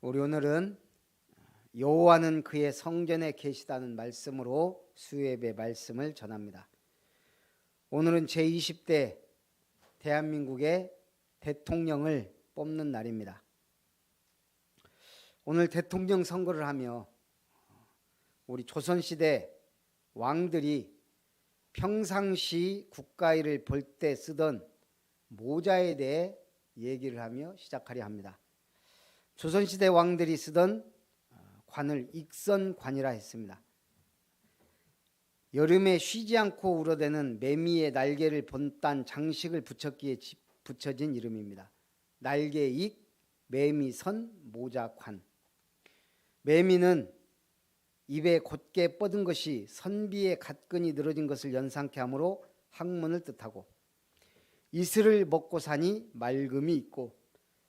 우리 오늘은 여호와는 그의 성전에 계시다는 말씀으로 수요예배 말씀을 전합니다. 오늘은 제20대 대한민국의 대통령을 뽑는 날입니다. 오늘 대통령 선거를 하며 우리 조선시대 왕들이 평상시 국가일을 볼 때 쓰던 모자에 대해 얘기를 하며 시작하려 합니다. 조선시대 왕들이 쓰던 관을 익선관이라 했습니다. 여름에 쉬지 않고 울어대는 매미의 날개를 본딴 장식을 붙였기에 붙여진 이름입니다. 날개익, 매미선, 모자관. 매미는 입에 곧게 뻗은 것이 선비의 갓근이 늘어진 것을 연상케 하므로 학문을 뜻하고, 이슬을 먹고 사니 맑음이 있고,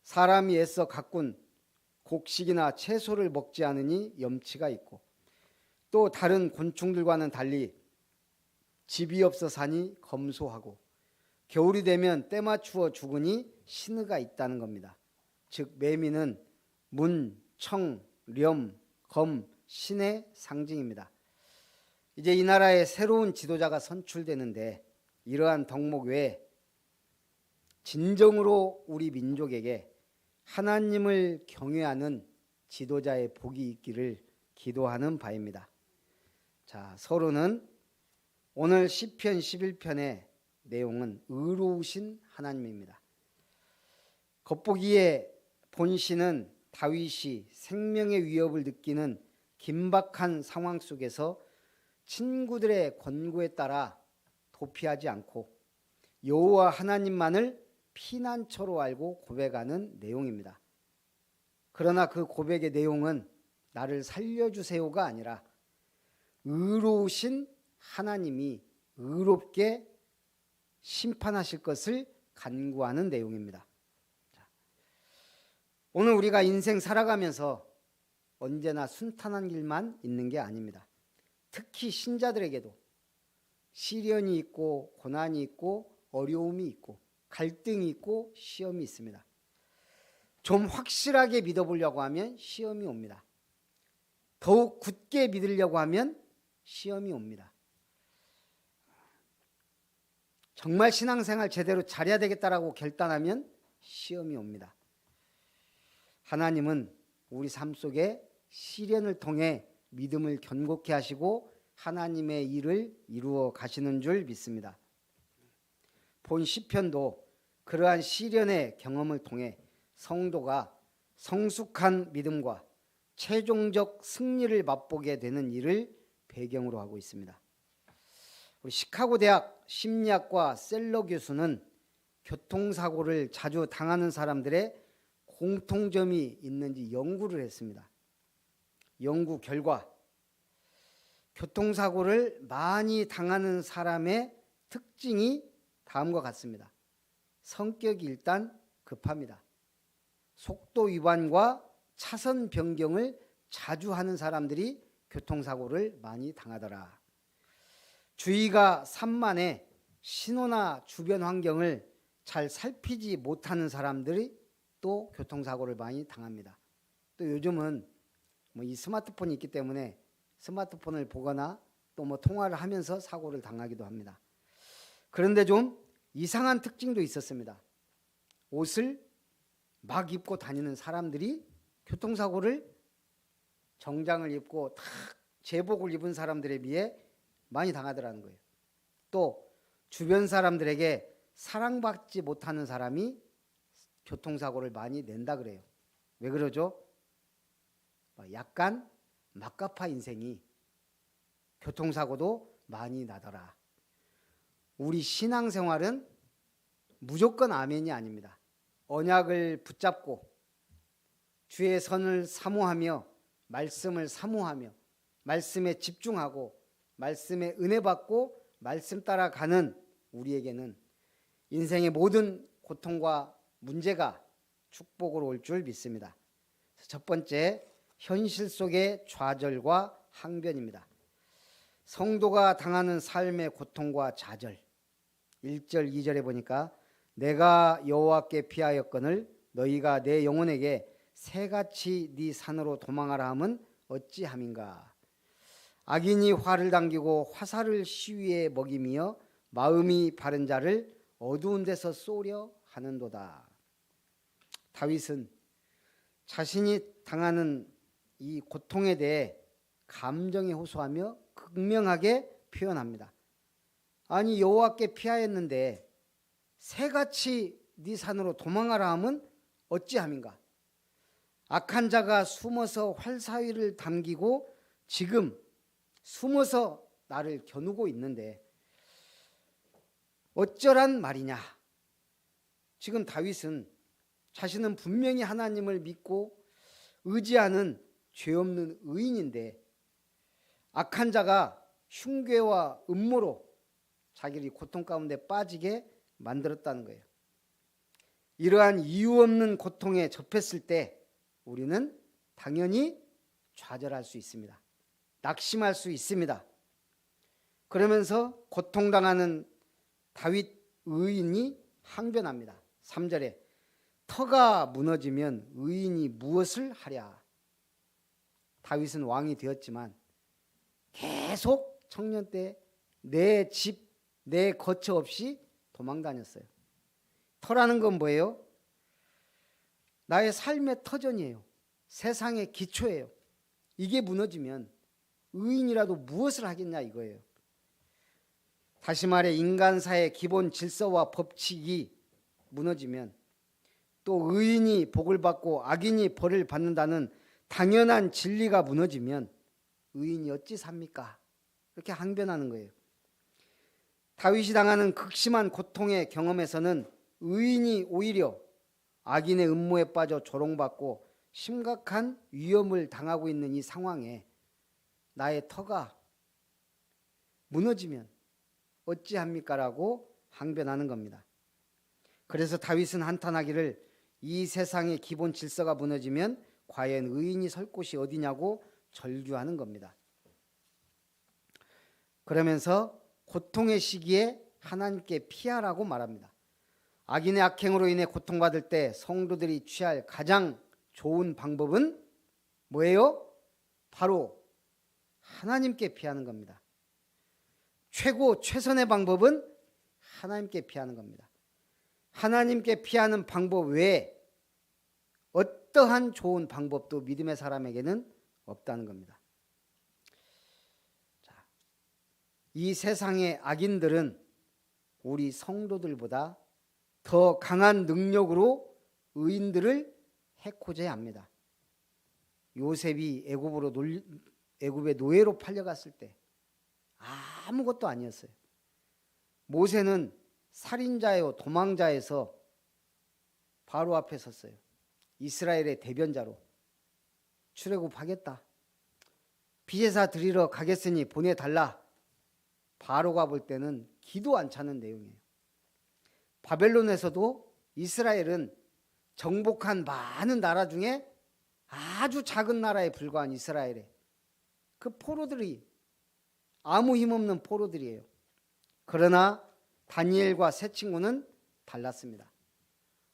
사람이 애써 가꾼 곡식이나 채소를 먹지 않으니 염치가 있고, 또 다른 곤충들과는 달리 집이 없어 사니 검소하고, 겨울이 되면 때 맞추어 죽으니 신의가 있다는 겁니다. 즉 매미는 문, 청, 렴, 검, 신의 상징입니다. 이제 이 나라에 새로운 지도자가 선출되는데, 이러한 덕목 외에 진정으로 우리 민족에게 하나님을 경외하는 지도자의 복이 있기를 기도하는 바입니다. 자, 서론은 오늘 시편 11편의 내용은 의로우신 하나님입니다. 겉보기에 본시는 다윗이 생명의 위협을 느끼는 긴박한 상황 속에서 친구들의 권고에 따라 도피하지 않고 여호와 하나님만을 피난처로 알고 고백하는 내용입니다. 그러나 그 고백의 내용은 나를 살려주세요가 아니라 의로우신 하나님이 의롭게 심판하실 것을 간구하는 내용입니다. 오늘 우리가 인생 살아가면서 언제나 순탄한 길만 있는 게 아닙니다. 특히 신자들에게도 시련이 있고 고난이 있고 어려움이 있고 갈등이 있고 시험이 있습니다. 좀 확실하게 믿어보려고 하면 시험이 옵니다. 더욱 굳게 믿으려고 하면 시험이 옵니다. 정말 신앙생활 제대로 잘해야 되겠다라고 결단하면 시험이 옵니다. 하나님은 우리 삶 속에 시련을 통해 믿음을 견고케 하시고 하나님의 일을 이루어 가시는 줄 믿습니다. 본 시편도 그러한 시련의 경험을 통해 성도가 성숙한 믿음과 최종적 승리를 맛보게 되는 일을 배경으로 하고 있습니다. 우리 시카고 대학 심리학과 셀러 교수는 교통사고를 자주 당하는 사람들의 공통점이 있는지 연구를 했습니다. 연구 결과 교통사고를 많이 당하는 사람의 특징이 다음과 같습니다. 성격이 일단 급합니다. 속도 위반과 차선 변경을 자주 하는 사람들이 교통사고를 많이 당하더라. 주의가 산만해 신호나 주변 환경을 잘 살피지 못하는 사람들이 또 교통사고를 많이 당합니다. 또 요즘은 이 스마트폰이 있기 때문에 스마트폰을 보거나 또 통화를 하면서 사고를 당하기도 합니다. 그런데 좀 이상한 특징도 있었습니다. 옷을 막 입고 다니는 사람들이 교통사고를 정장을 입고 탁 제복을 입은 사람들에 비해 많이 당하더라는 거예요. 또 주변 사람들에게 사랑받지 못하는 사람이 교통사고를 많이 낸다 그래요. 왜 그러죠? 약간 막가파 인생이 교통사고도 많이 나더라. 우리 신앙생활은 무조건 아멘이 아닙니다. 언약을 붙잡고 주의 선을 사모하며 말씀을 사모하며 말씀에 집중하고 말씀에 은혜 받고 말씀 따라가는 우리에게는 인생의 모든 고통과 문제가 축복으로 올 줄 믿습니다. 첫 번째, 현실 속의 좌절과 항변입니다. 성도가 당하는 삶의 고통과 좌절. 1절, 2절에 보니까 내가 여호와께 피하였거늘 너희가 내 영혼에게 새같이 네 산으로 도망하라 함은 어찌함인가. 악인이 활을 당기고 화살을 시위에 먹이며 마음이 바른 자를 어두운 데서 쏘려 하는도다. 다윗은 자신이 당하는 이 고통에 대해 감정에 호소하며 극명하게 표현합니다. 아니 여호와께 피하였는데 새같이 네 산으로 도망하라 함은 어찌함인가. 악한 자가 숨어서 활사위를 당기고 지금 숨어서 나를 겨누고 있는데 어쩌란 말이냐. 지금 다윗은 자신은 분명히 하나님을 믿고 의지하는 죄 없는 의인인데 악한 자가 흉괴와 음모로 자기를 고통 가운데 빠지게 만들었다는 거예요. 이러한 이유 없는 고통에 접했을 때 우리는 당연히 좌절할 수 있습니다. 낙심할 수 있습니다. 그러면서 고통당하는 다윗 의인이 항변합니다. 3절에 터가 무너지면 의인이 무엇을 하랴. 다윗은 왕이 되었지만 계속 청년 때 내 집, 내 거처 없이 도망다녔어요. 터라는 건 뭐예요? 나의 삶의 터전이에요. 세상의 기초예요. 이게 무너지면 의인이라도 무엇을 하겠냐 이거예요. 다시 말해 인간사의 기본 질서와 법칙이 무너지면 또 의인이 복을 받고 악인이 벌을 받는다는 당연한 진리가 무너지면 의인이 어찌 삽니까? 이렇게 항변하는 거예요. 다윗이 당하는 극심한 고통의 경험에서는 의인이 오히려 악인의 음모에 빠져 조롱받고 심각한 위험을 당하고 있는 이 상황에 나의 터가 무너지면 어찌합니까? 라고 항변하는 겁니다. 그래서 다윗은 한탄하기를 이 세상의 기본 질서가 무너지면 과연 의인이 설 곳이 어디냐고 절규하는 겁니다. 그러면서 고통의 시기에 하나님께 피하라고 말합니다. 악인의 악행으로 인해 고통받을 때 성도들이 취할 가장 좋은 방법은 뭐예요? 바로 하나님께 피하는 겁니다. 최선의 방법은 하나님께 피하는 겁니다. 하나님께 피하는 방법 외에 어떠한 좋은 방법도 믿음의 사람에게는 없다는 겁니다. 자, 이 세상의 악인들은 우리 성도들보다 더 강한 능력으로 의인들을 해코지 합니다. 요셉이 애굽의 노예로 팔려갔을 때 아무것도 아니었어요. 모세는 살인자요 도망자에서 바로 앞에 섰어요. 이스라엘의 대변자로 출애굽하겠다. 비제사 드리러 가겠으니 보내달라. 바로가 볼 때는 기도 안 차는 내용이에요. 바벨론에서도 이스라엘은 정복한 많은 나라 중에 아주 작은 나라에 불과한 이스라엘에 그 포로들이 아무 힘없는 포로들이에요. 그러나 다니엘과 세 친구는 달랐습니다.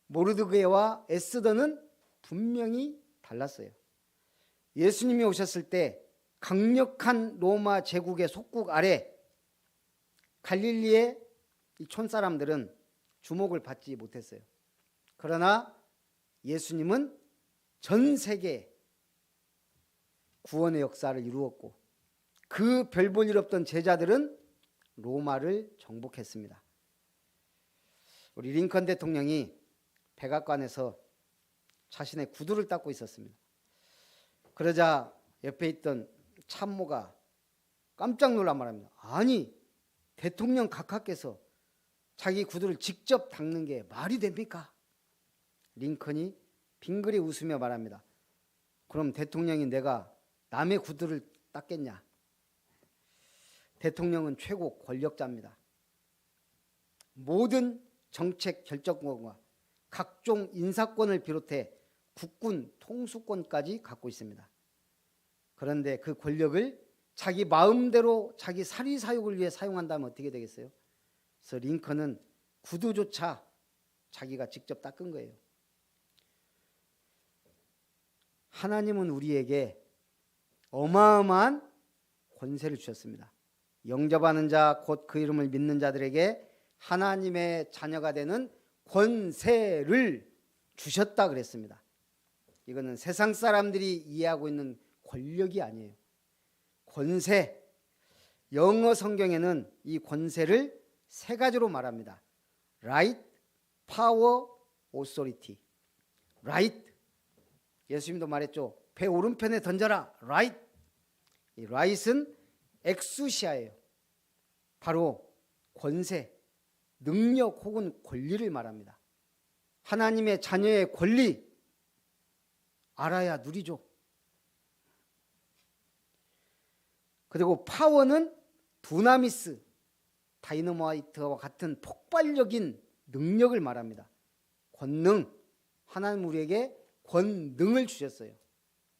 모르드게와 에스더는 분명히 달랐어요. 예수님이 오셨을 때 강력한 로마 제국의 속국 아래 갈릴리의 이 촌사람들은 주목을 받지 못했어요. 그러나 예수님은 전 세계 구원의 역사를 이루었고 그 별 볼 일 없던 제자들은 로마를 정복했습니다. 우리 링컨 대통령이 백악관에서 자신의 구두를 닦고 있었습니다. 그러자 옆에 있던 참모가 깜짝 놀라 말합니다. 아니, 대통령 각하께서 자기 구두를 직접 닦는 게 말이 됩니까? 링컨이 빙그레 웃으며 말합니다. 그럼 대통령이 내가 남의 구두를 닦겠냐? 대통령은 최고 권력자입니다. 모든 정책 결정권과 각종 인사권을 비롯해 국군 통수권까지 갖고 있습니다. 그런데 그 권력을 자기 마음대로 자기 사리사욕을 위해 사용한다면 어떻게 되겠어요? 그래서 링컨은 구두조차 자기가 직접 닦은 거예요. 하나님은 우리에게 어마어마한 권세를 주셨습니다. 영접하는 자, 곧 그 이름을 믿는 자들에게 하나님의 자녀가 되는 권세를 주셨다 그랬습니다. 이거는 세상 사람들이 이해하고 있는 권력이 아니에요. 권세. 영어 성경에는 이 권세를 세 가지로 말합니다. Right, Power, Authority. Right. 예수님도 말했죠. 배 오른편에 던져라. Right. 이 right은 엑수시아예요. 바로 권세, 능력 혹은 권리를 말합니다. 하나님의 자녀의 권리 알아야 누리죠. 그리고 파워는 두나미스, 다이너마이트와 같은 폭발적인 능력을 말합니다. 권능, 하나님 우리에게 권능을 주셨어요.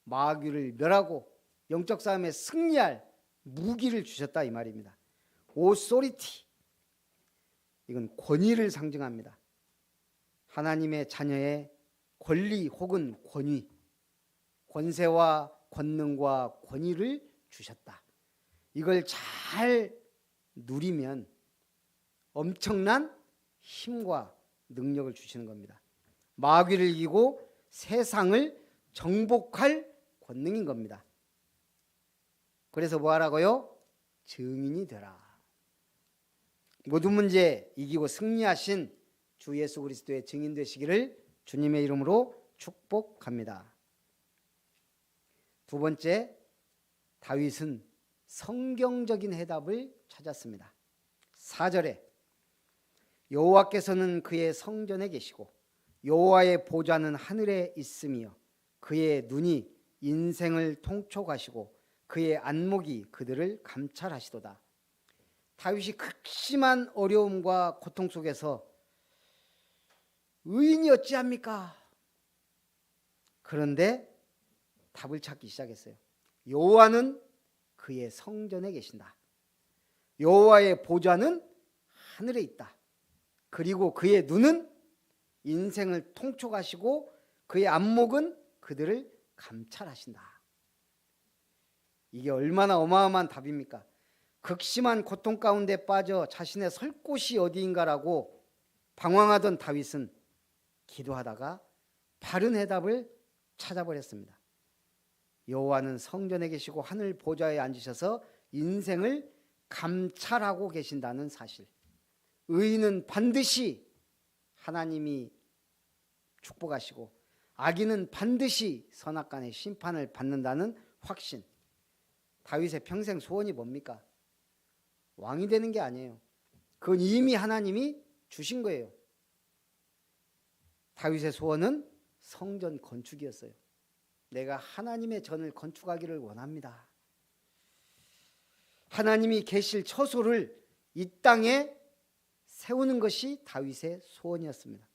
마귀를 멸하고 영적 싸움에 승리할 무기를 주셨다 이 말입니다. 오소리티, 이건 권위를 상징합니다. 하나님의 자녀의 권리 혹은 권위, 권세와 권능과 권위를 주셨다. 이걸 잘 누리면 엄청난 힘과 능력을 주시는 겁니다. 마귀를 이기고 세상을 정복할 권능인 겁니다. 그래서 뭐 하라고요? 증인이 되라. 모든 문제 이기고 승리하신 주 예수 그리스도의 증인 되시기를 주님의 이름으로 축복합니다. 두 번째, 다윗은 성경적인 해답을 찾았습니다. 4절에 여호와께서는 그의 성전에 계시고 여호와의 보좌는 하늘에 있으며 그의 눈이 인생을 통촉하시고 그의 안목이 그들을 감찰하시도다. 다윗이 극심한 어려움과 고통 속에서 의인이 어찌합니까? 그런데 답을 찾기 시작했어요. 여호와는 그의 성전에 계신다. 여호와의 보좌는 하늘에 있다. 그리고 그의 눈은 인생을 통촉하시고 그의 안목은 그들을 감찰하신다. 이게 얼마나 어마어마한 답입니까? 극심한 고통 가운데 빠져 자신의 설 곳이 어디인가라고 방황하던 다윗은 기도하다가 바른 해답을 찾아버렸습니다. 여호와는 성전에 계시고 하늘 보좌에 앉으셔서 인생을 감찰하고 계신다는 사실. 의인은 반드시 하나님이 축복하시고 악인은 반드시 선악간의 심판을 받는다는 확신. 다윗의 평생 소원이 뭡니까? 왕이 되는 게 아니에요. 그건 이미 하나님이 주신 거예요. 다윗의 소원은 성전 건축이었어요. 내가 하나님의 전을 건축하기를 원합니다. 하나님이 계실 처소를 이 땅에 세우는 것이 다윗의 소원이었습니다.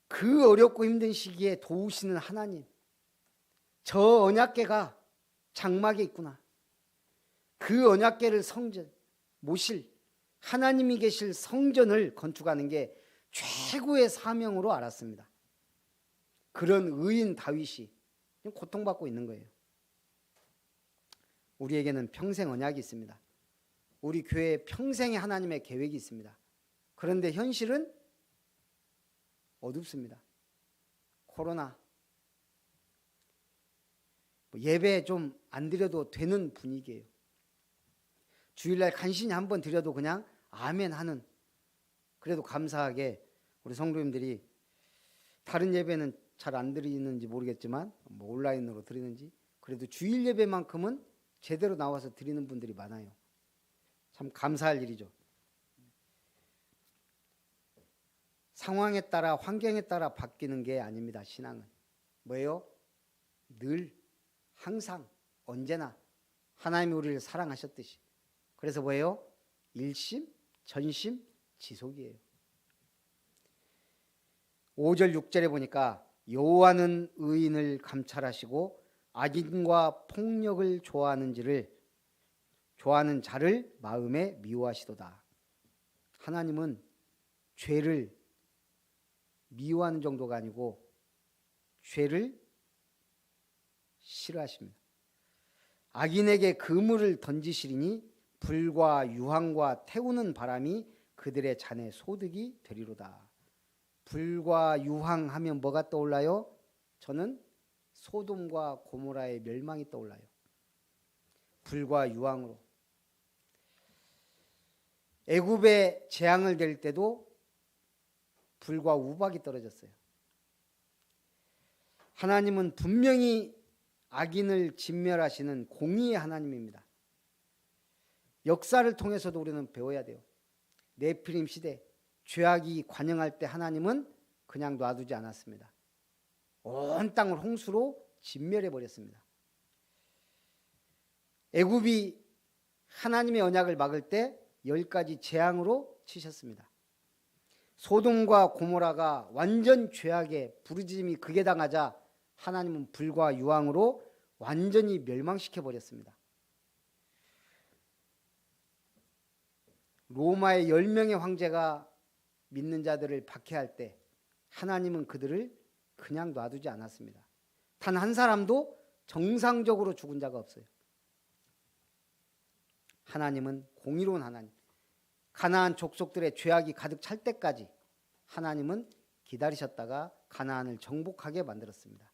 그 어렵고 힘든 시기에 도우시는 하나님, 저 언약궤가 장막에 있구나. 그 언약궤를 성전, 모실 하나님이 계실 성전을 건축하는 게 최고의 사명으로 알았습니다. 그런 의인 다윗이 고통받고 있는 거예요. 우리에게는 평생 언약이 있습니다. 우리 교회에 평생의 하나님의 계획이 있습니다. 그런데 현실은 어둡습니다. 코로나, 예배 좀 안 드려도 되는 분위기예요. 주일날 간신히 한번 드려도 그냥 아멘 하는, 그래도 감사하게 우리 성도님들이 다른 예배는 잘 안 드리는지 모르겠지만 뭐 온라인으로 드리는지 그래도 주일 예배만큼은 제대로 나와서 드리는 분들이 많아요. 참 감사할 일이죠. 상황에 따라 환경에 따라 바뀌는 게 아닙니다. 신앙은 뭐예요? 늘 항상 언제나 하나님이 우리를 사랑하셨듯이. 그래서 뭐예요? 일심 전심 지속이에요. 5절 6절에 보니까 여호와는 의인을 감찰하시고 악인과 폭력을 좋아하는 자를 마음에 미워하시도다. 하나님은 죄를 미워하는 정도가 아니고 죄를 싫어하십니다. 악인에게 그물을 던지시리니 불과 유황과 태우는 바람이 그들의 잔에 소득이 되리로다. 불과 유황 하면 뭐가 떠올라요? 저는 소돔과 고모라의 멸망이 떠올라요. 불과 유황으로. 애굽에 재앙을 댈 때도 불과 우박이 떨어졌어요. 하나님은 분명히 악인을 진멸하시는 공의의 하나님입니다. 역사를 통해서도 우리는 배워야 돼요. 네피림 시대 죄악이 관영할 때 하나님은 그냥 놔두지 않았습니다. 온 땅을 홍수로 진멸해 버렸습니다. 애굽이 하나님의 언약을 막을 때 10가지 재앙으로 치셨습니다. 소돔과 고모라가 완전 죄악에 부르짖음이 극에 당하자 하나님은 불과 유황으로 완전히 멸망시켜 버렸습니다. 로마의 10명의 황제가 믿는 자들을 박해할 때 하나님은 그들을 그냥 놔두지 않았습니다. 단 한 사람도 정상적으로 죽은 자가 없어요. 하나님은 공의로운 하나님. 가나안 족속들의 죄악이 가득 찰 때까지 하나님은 기다리셨다가 가나안을 정복하게 만들었습니다.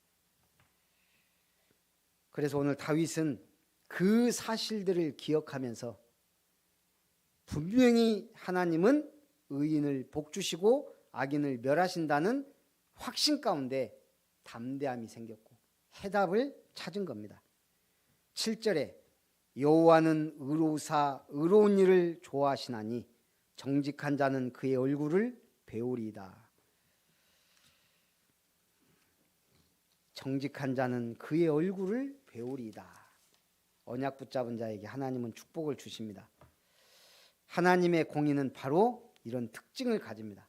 그래서 오늘 다윗은 그 사실들을 기억하면서 분명히 하나님은 의인을 복주시고 악인을 멸하신다는 확신 가운데 담대함이 생겼고 해답을 찾은 겁니다. 7절에 여호와는 의로우사 의로운 일을 좋아하시나니 정직한 자는 그의 얼굴을 배우리이다. 정직한 자는 그의 얼굴을 배우리이다. 언약 붙잡은 자에게 하나님은 축복을 주십니다. 하나님의 공의는 바로 이런 특징을 가집니다.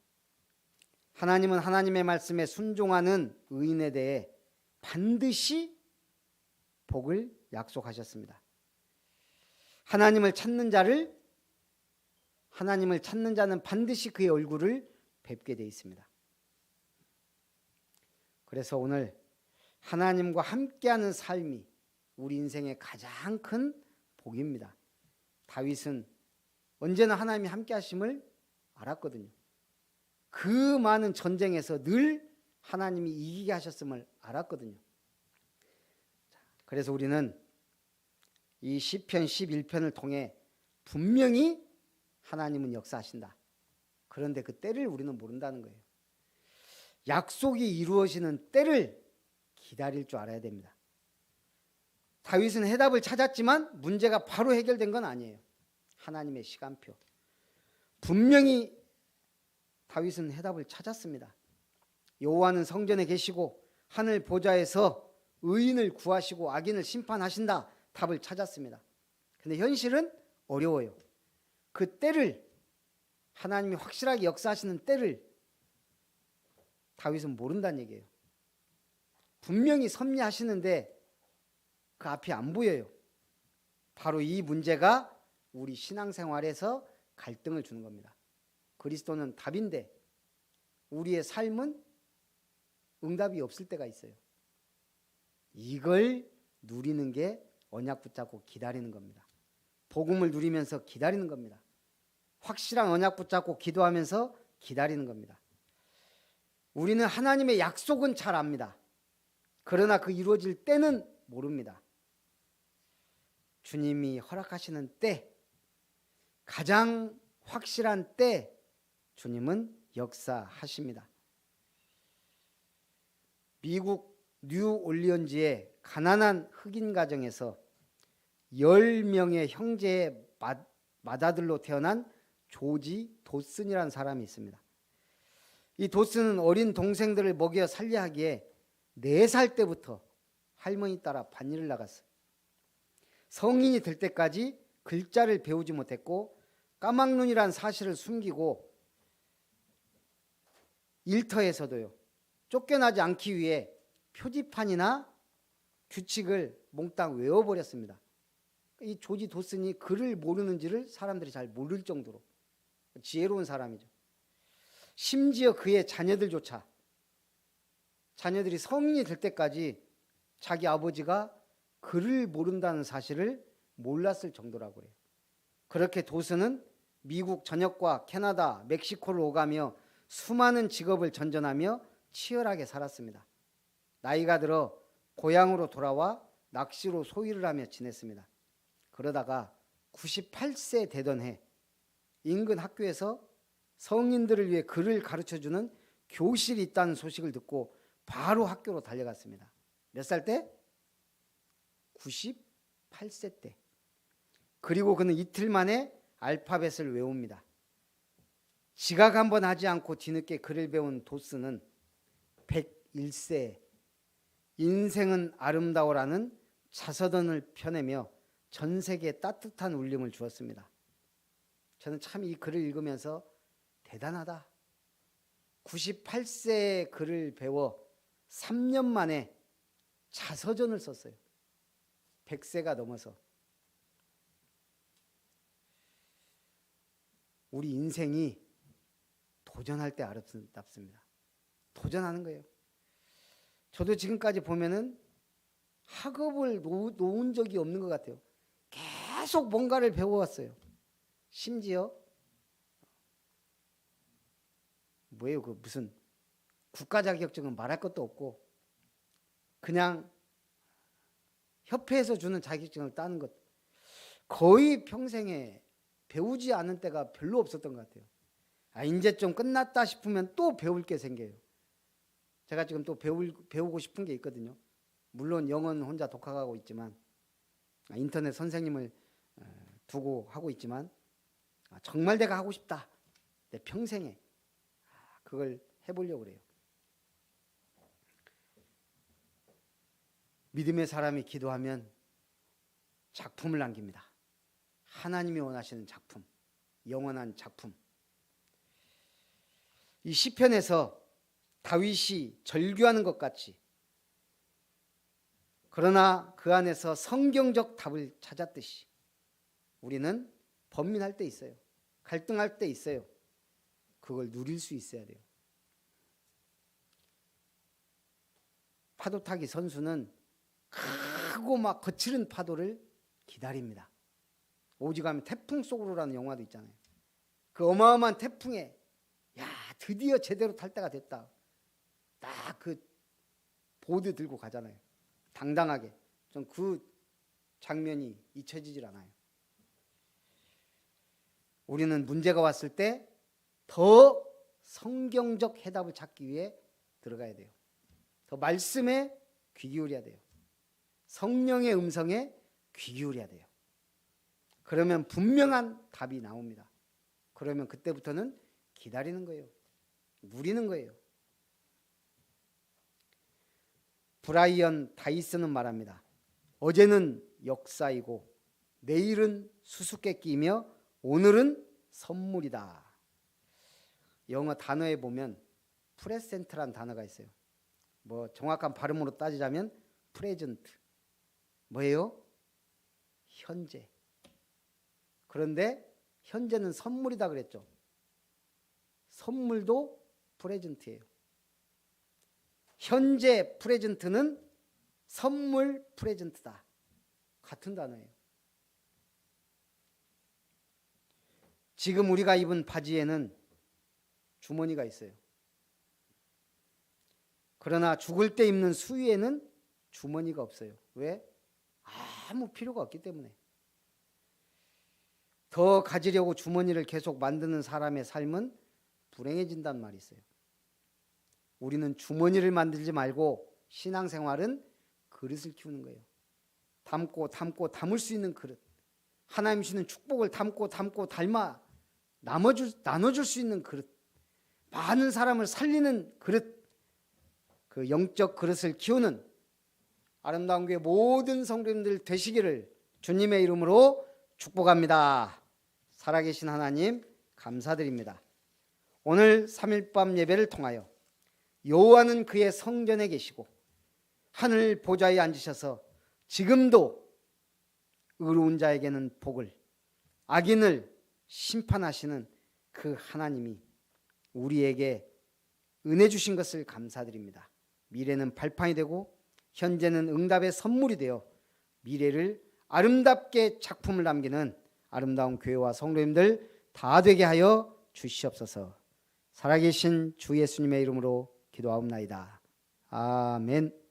하나님은 하나님의 말씀에 순종하는 의인에 대해 반드시 복을 약속하셨습니다. 하나님을 찾는 자는 반드시 그의 얼굴을 뵙게 되어 있습니다. 그래서 오늘 하나님과 함께하는 삶이 우리 인생의 가장 큰 복입니다. 다윗은 언제나 하나님이 함께하심을 알았거든요. 그 많은 전쟁에서 늘 하나님이 이기게 하셨음을 알았거든요. 그래서 우리는 이 시편 11편을 통해 분명히 하나님은 역사하신다. 그런데 그 때를 우리는 모른다는 거예요. 약속이 이루어지는 때를 기다릴 줄 알아야 됩니다. 다윗은 해답을 찾았지만 문제가 바로 해결된 건 아니에요. 하나님의 시간표. 분명히 다윗은 해답을 찾았습니다. 여호와는 성전에 계시고 하늘 보좌에서 의인을 구하시고 악인을 심판하신다. 답을 찾았습니다. 근데 현실은 어려워요. 그 때를 하나님이 확실하게 역사하시는 때를 다윗은 모른다는 얘기예요. 분명히 섭리하시는데 그 앞이 안 보여요. 바로 이 문제가 우리 신앙생활에서 갈등을 주는 겁니다. 그리스도는 답인데 우리의 삶은 응답이 없을 때가 있어요. 이걸 누리는 게 언약 붙잡고 기다리는 겁니다. 복음을 누리면서 기다리는 겁니다. 확실한 언약 붙잡고 기도하면서 기다리는 겁니다. 우리는 하나님의 약속은 잘 압니다. 그러나 그 이루어질 때는 모릅니다. 주님이 허락하시는 때, 가장 확실한 때 주님은 역사하십니다. 미국 뉴올리언즈의 가난한 흑인 가정에서 10명의 형제의 맏아들로 태어난 조지 도슨이라는 사람이 있습니다. 이 도슨은 어린 동생들을 먹여 살려하기에 4살 때부터 할머니 따라 밭일을 나갔어요. 성인이 될 때까지 글자를 배우지 못했고 까막눈이란 사실을 숨기고 일터에서도요, 쫓겨나지 않기 위해 표지판이나 규칙을 몽땅 외워버렸습니다. 이 조지 도슨이 글을 모르는지를 사람들이 잘 모를 정도로 지혜로운 사람이죠. 심지어 그의 자녀들조차 자녀들이 성인이 될 때까지 자기 아버지가 글을 모른다는 사실을 몰랐을 정도라고 해요. 그렇게 도스는 미국 전역과 캐나다, 멕시코를 오가며 수많은 직업을 전전하며 치열하게 살았습니다. 나이가 들어 고향으로 돌아와 낚시로 소일을 하며 지냈습니다. 그러다가 98세 되던 해 인근 학교에서 성인들을 위해 글을 가르쳐주는 교실이 있다는 소식을 듣고 바로 학교로 달려갔습니다. 몇 살 때? 98세 때. 그리고 그는 이틀 만에 알파벳을 외웁니다. 지각 한번 하지 않고 뒤늦게 글을 배운 도스는 101세 인생은 아름다워라는 자서전을 펴내며 전 세계에 따뜻한 울림을 주었습니다. 저는 참 이 글을 읽으면서 대단하다. 98세의 글을 배워 3년 만에 자서전을 썼어요. 100세가 넘어서. 우리 인생이 도전할 때 아름답습니다. 도전하는 거예요. 저도 지금까지 보면은 학업을 놓은 적이 없는 것 같아요. 계속 뭔가를 배워왔어요. 심지어 뭐예요? 그 무슨 국가 자격증은 말할 것도 없고 그냥 협회에서 주는 자격증을 따는 것 거의 평생에 배우지 않은 때가 별로 없었던 것 같아요. 이제 좀 끝났다 싶으면 또 배울 게 생겨요. 제가 지금 또 배우고 싶은 게 있거든요. 물론 영어는 혼자 독학하고 있지만 인터넷 선생님을 두고 하고 있지만 정말 내가 하고 싶다. 내 평생에 그걸 해보려고 그래요. 믿음의 사람이 기도하면 작품을 남깁니다. 하나님이 원하시는 작품, 영원한 작품. 이 시편에서 다윗이 절규하는 것 같이 그러나 그 안에서 성경적 답을 찾았듯이 우리는 번민할 때 있어요. 갈등할 때 있어요. 그걸 누릴 수 있어야 돼요. 파도 타기 선수는 크고 막 거칠은 파도를 기다립니다. 오직하면 태풍 속으로라는 영화도 있잖아요. 그 어마어마한 태풍에 야 드디어 제대로 탈 때가 됐다. 딱 그 보드 들고 가잖아요. 당당하게. 전 그 장면이 잊혀지질 않아요. 우리는 문제가 왔을 때 더 성경적 해답을 찾기 위해 들어가야 돼요. 더 말씀에 귀 기울여야 돼요. 성령의 음성에 귀 기울여야 돼요. 그러면 분명한 답이 나옵니다. 그러면 그때부터는 기다리는 거예요. 누리는 거예요. 브라이언 다이슨은 말합니다. 어제는 역사이고 내일은 수수께끼이며 오늘은 선물이다. 영어 단어에 보면 프레젠트란 단어가 있어요. 뭐 정확한 발음으로 따지자면 프레젠트. 뭐예요? 현재. 그런데 현재는 선물이다 그랬죠. 선물도 프레젠트예요. 현재 프레젠트는 선물 프레젠트다. 같은 단어예요. 지금 우리가 입은 바지에는 주머니가 있어요. 그러나 죽을 때 입는 수의에는 주머니가 없어요. 왜? 아무 필요가 없기 때문에. 더 가지려고 주머니를 계속 만드는 사람의 삶은 불행해진다는 말이 있어요. 우리는 주머니를 만들지 말고 신앙생활은 그릇을 키우는 거예요. 담고 담을 수 있는 그릇. 하나님 주시는 축복을 담고 담아 나눠줄 수 있는 그릇. 많은 사람을 살리는 그릇. 그 영적 그릇을 키우는 아름다운 교회 모든 성도님들 되시기를 주님의 이름으로 축복합니다. 살아계신 하나님 감사드립니다. 오늘 3일밤 예배를 통하여 여호와는 그의 성전에 계시고 하늘 보좌에 앉으셔서 지금도 의로운 자에게는 복을 악인을 심판하시는 그 하나님이 우리에게 은혜 주신 것을 감사드립니다. 미래는 발판이 되고 현재는 응답의 선물이 되어 미래를 아름답게 작품을 남기는 아름다운 교회와 성도님들 다 되게 하여 주시옵소서. 살아계신 주 예수님의 이름으로 기도하옵나이다. 아멘.